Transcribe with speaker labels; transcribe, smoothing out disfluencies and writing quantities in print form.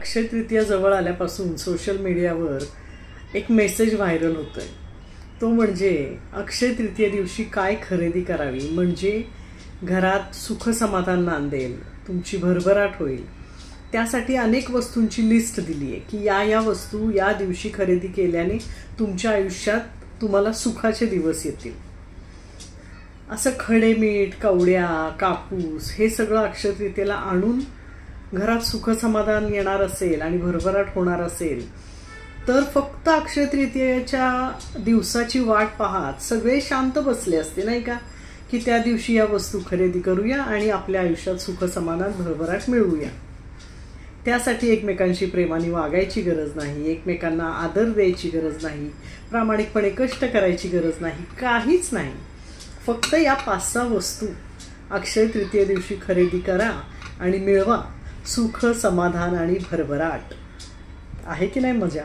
Speaker 1: अक्षय तृतीया जवळ आल्यापासून सोशल मीडियावर एक मेसेज व्हायरल होतोय। तो म्हणजे अक्षय तृतीया दिवशी काय खरेदी करावी म्हणजे घरात सुख समाधान नांदेल, तुमची भरभराट होईल। त्यासाठी अनेक वस्तूंची लिस्ट दिली आहे की या वस्तू या दिवशी खरेदी केल्याने तुमच्या आयुष्यात तुम्हाला सुखाचे दिवस येतील। असं खडे मीठ, कवड्या, कापूस हे सगळं अक्षय तृतीयेला आणून घरात सुख समाधान येणार असेल आणि भरभराट होणार असेल तर फक्त अक्षय तृतीयेच्या दिवसाची वाट पाहत सगळे शांत बसले असते, नाही का, की त्या दिवशी या वस्तू खरेदी करूया आणि आपल्या आयुष्यात सुख समाधान भरभराट मिळवूया। त्यासाठी एकमेकांशी प्रेमाने वागायची गरज नाही, एकमेकांना आदर द्यायची गरज नाही, प्रामाणिकपणे कष्ट करायची गरज नाही, काहीच नाही। फक्त या 5-6 वस्तू अक्षय तृतीया दिवशी खरेदी करा आणि मिळवा सुख समाधान आणि भरभराट। आहे की नाही मजा?